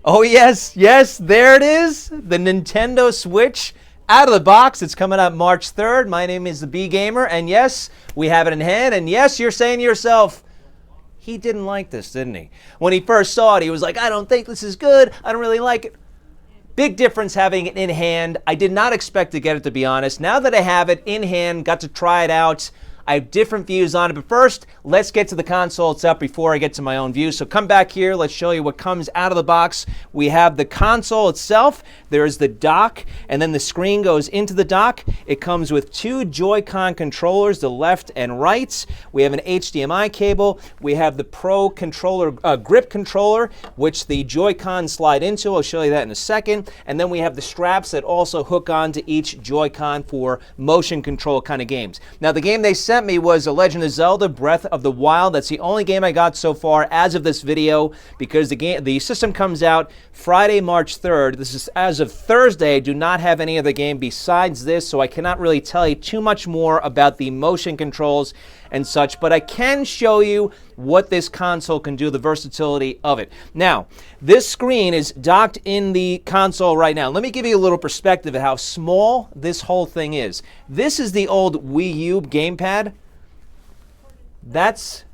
Oh, yes, yes, there it is. The Nintendo Switch out of the box. It's coming out March 3rd. My name is the B Gamer, and yes, we have it in hand. And yes, you're saying to yourself, he didn't like this, didn't he? When he first saw it, he was like, I don't think this is good. I don't really like it. Big difference having it in hand. I did not expect to get it, to be honest. Now that I have it in hand, got to try it out, I have different views on it. But first, let's get to the console itself before I get to my own view. So come back here. Let's show you what comes out of the box. We have the console itself. There's the dock, and then the screen goes into the dock. It comes with two Joy-Con controllers, the left and right. We have an HDMI cable. We have the Pro controller, grip controller, which the Joy-Con slide into. I'll show you that in a second. And then we have the straps that also hook onto each Joy-Con for motion control kind of games. Now, the game they sent me was The Legend of Zelda Breath of the Wild. That's the only game I got so far as of this video, because the system comes out Friday, March 3rd. This is as of Thursday. I do not have any other game besides this, so I cannot really tell you too much more about the motion controls and such, but I can show you what this console can do, the versatility of it. Now, this screen is docked in the console right now. Let me give you a little perspective of how small this whole thing is. This is the old Wii U gamepad. That's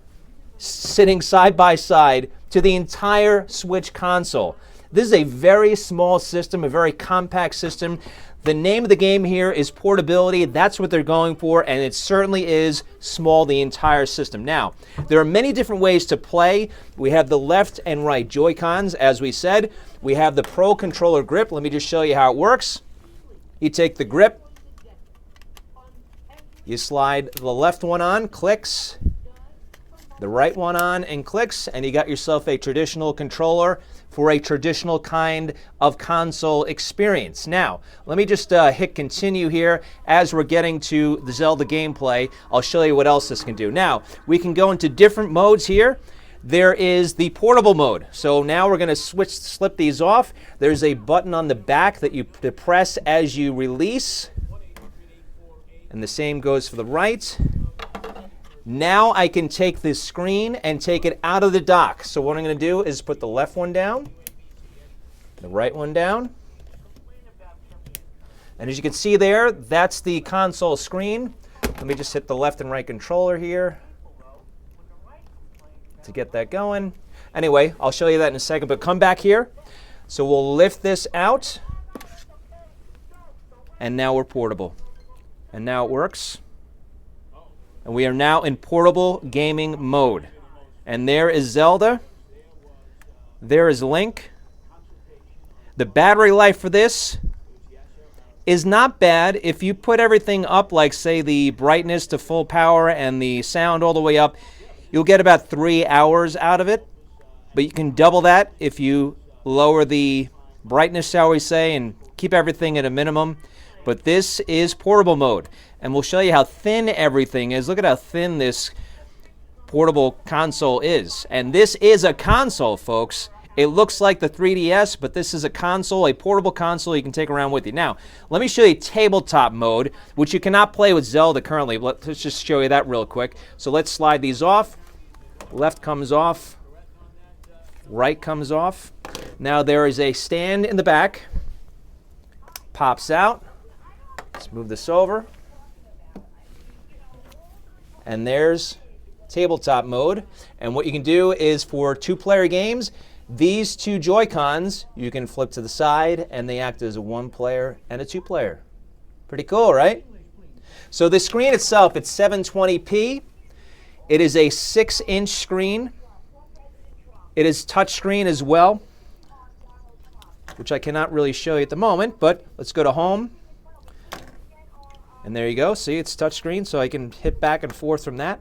sitting side by side to the entire Switch console. This is a very small system, a very compact system. The name of the game here is portability. That's what they're going for, and it certainly is small, the entire system. Now, there are many different ways to play. We have the left and right Joy-Cons, as we said. We have the Pro controller grip. Let me just show you how it works. You take the grip, you slide the left one on, clicks, the right one on and clicks, and you got yourself a traditional controller for a traditional kind of console experience. Now, let me just hit continue here. As we're getting to the Zelda gameplay, I'll show you what else this can do. Now, we can go into different modes here. There is the portable mode. So now we're going to slip these off. There's a button on the back that you press as you release. And the same goes for the right. Now I can take this screen and take it out of the dock. So what I'm going to do is put the left one down, the right one down. And as you can see there, that's the console screen. Let me just hit the left and right controller here to get that going. Anyway, I'll show you that in a second, but come back here. So we'll lift this out. And now we're portable. And now it works. And we are now in portable gaming mode. And there is Zelda. There is Link. The battery life for this is not bad. If you put everything up, like say the brightness to full power and the sound all the way up, you'll get about 3 hours out of it. But you can double that if you lower the brightness, shall we say, and keep everything at a minimum. But this is portable mode. And we'll show you how thin everything is. Look at how thin this portable console is. And this is a console, folks. It looks like the 3DS, but this is a console, a portable console you can take around with you. Now, let me show you tabletop mode, which you cannot play with Zelda currently. Let's just show you that real quick. So let's slide these off. Left comes off. Right comes off. Now there is a stand in the back. Pops out. Let's move this over. And there's tabletop mode. And what you can do is for two-player games, these two Joy-Cons, you can flip to the side and they act as a one-player and a two-player. Pretty cool, right? So the screen itself, it's 720p. It is a 6-inch screen. It is touchscreen as well, which I cannot really show you at the moment, but let's go to home. And there you go. See, it's touchscreen, so I can hit back and forth from that.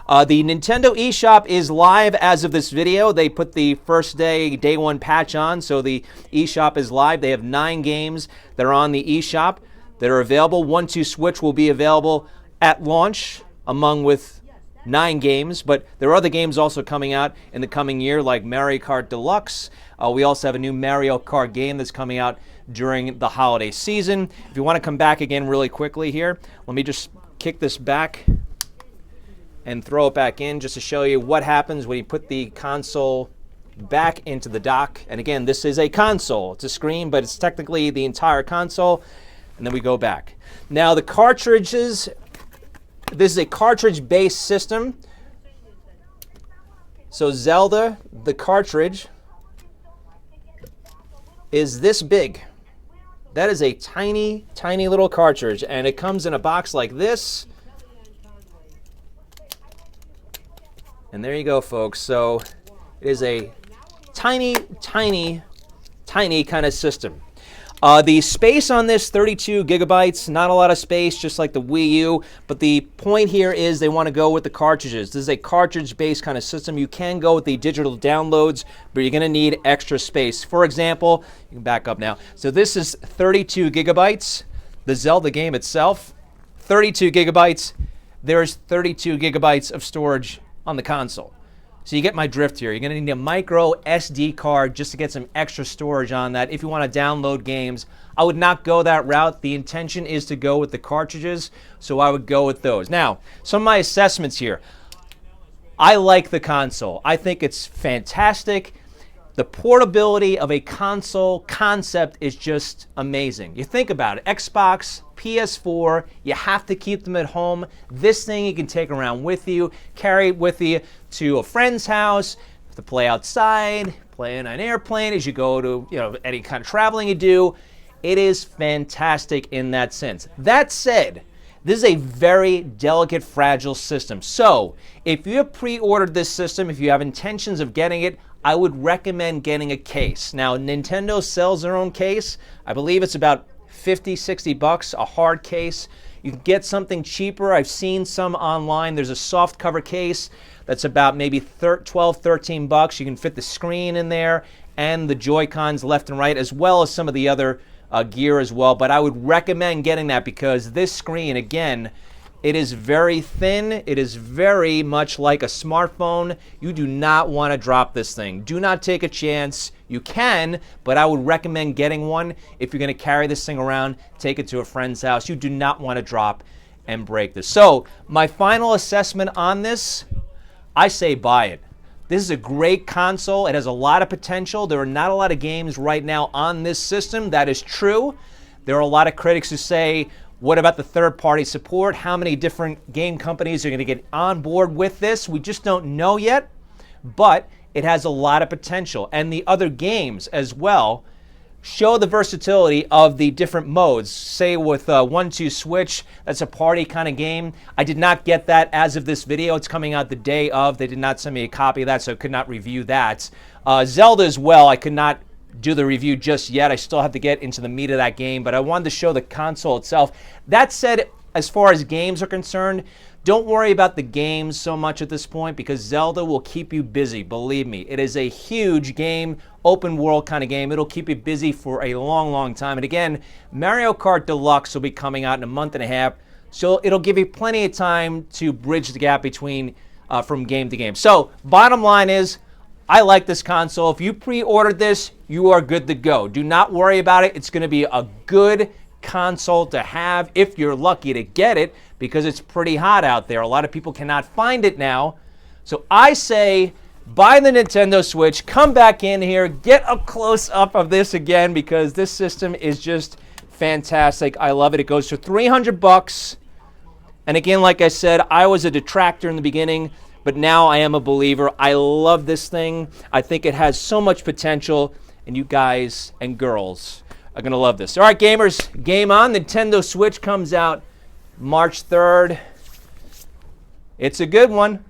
The Nintendo eShop is live as of this video. They put the first day one patch on, so the eShop is live. They have 9 games that are on the eShop that are available. 1-2 Switch will be available at launch, among with 9 games, but there are other games also coming out in the coming year, like Mario Kart Deluxe. We also have a new Mario Kart game that's coming out during the holiday season. If you want to come back again really quickly here, let me just kick this back and throw it back in just to show you what happens when you put the console back into the dock. And again, this is a console. It's a screen, but it's technically the entire console. And then we go back. Now the cartridges, this is a cartridge-based system. So Zelda, the cartridge, is this big. That is a tiny, tiny little cartridge, and it comes in a box like this. And there you go, folks. So it is a tiny, tiny, tiny kind of system. The space on this, 32 gigabytes, not a lot of space, just like the Wii U. But the point here is they want to go with the cartridges. This is a cartridge-based kind of system. You can go with the digital downloads, but you're going to need extra space. For example, you can back up now. So this is 32 gigabytes. The Zelda game itself, 32 gigabytes. There's 32 gigabytes of storage on the console. So you get my drift here. You're going to need a micro SD card just to get some extra storage on that if you want to download games. I would not go that route. The intention is to go with the cartridges, so I would go with those. Now, some of my assessments here. I like the console. I think it's fantastic. The portability of a console concept is just amazing. You think about it, Xbox, PS4, you have to keep them at home. This thing you can take around with you, carry it with you to a friend's house, to play outside, play in an airplane as you go to any kind of traveling you do. It is fantastic in that sense. That said, this is a very delicate, fragile system. So if you have pre-ordered this system, if you have intentions of getting it, I would recommend getting a case. Now, Nintendo sells their own case. I believe it's about 50, 60 bucks, a hard case. You can get something cheaper. I've seen some online. There's a soft cover case that's about maybe 12, 13 bucks. You can fit the screen in there and the Joy-Cons left and right, as well as some of the other gear as well. But I would recommend getting that because this screen, again, it is very thin. It is very much like a smartphone. You do not want to drop this thing. Do not take a chance. You can, but I would recommend getting one if you're going to carry this thing around, take it to a friend's house. You do not want to drop and break this. So my final assessment on this, I say buy it. This is a great console. It has a lot of potential. There are not a lot of games right now on this system. That is true. There are a lot of critics who say, what about the third-party support? How many different game companies are going to get on board with this? We just don't know yet, but it has a lot of potential. And the other games as well show the versatility of the different modes. Say with 1-2 Switch, that's a party kind of game. I did not get that as of this video. It's coming out the day of. They did not send me a copy of that, so I could not review that. Zelda as well, I could not do the review just yet. I still have to get into the meat of that game, but I wanted to show the console itself. That said, as far as games are concerned, don't worry about the games so much at this point because Zelda will keep you busy. Believe me, it is a huge game, open world kind of game. It'll keep you busy for a long, long time. And again, Mario Kart Deluxe will be coming out in a month and a half, so it'll give you plenty of time to bridge the gap between from game to game. So, bottom line is, I like this console. If you pre-ordered this, you are good to go. Do not worry about it. It's going to be a good console to have if you're lucky to get it because it's pretty hot out there. A lot of people cannot find it now. So I say buy the Nintendo Switch, come back in here, get a close-up of this again because this system is just fantastic. I love it. It goes for 300 bucks. And again, like I said, I was a detractor in the beginning, but now I am a believer. I love this thing. I think it has so much potential, and you guys and girls are going to love this. All right, gamers, game on. Nintendo Switch comes out March 3rd. It's a good one.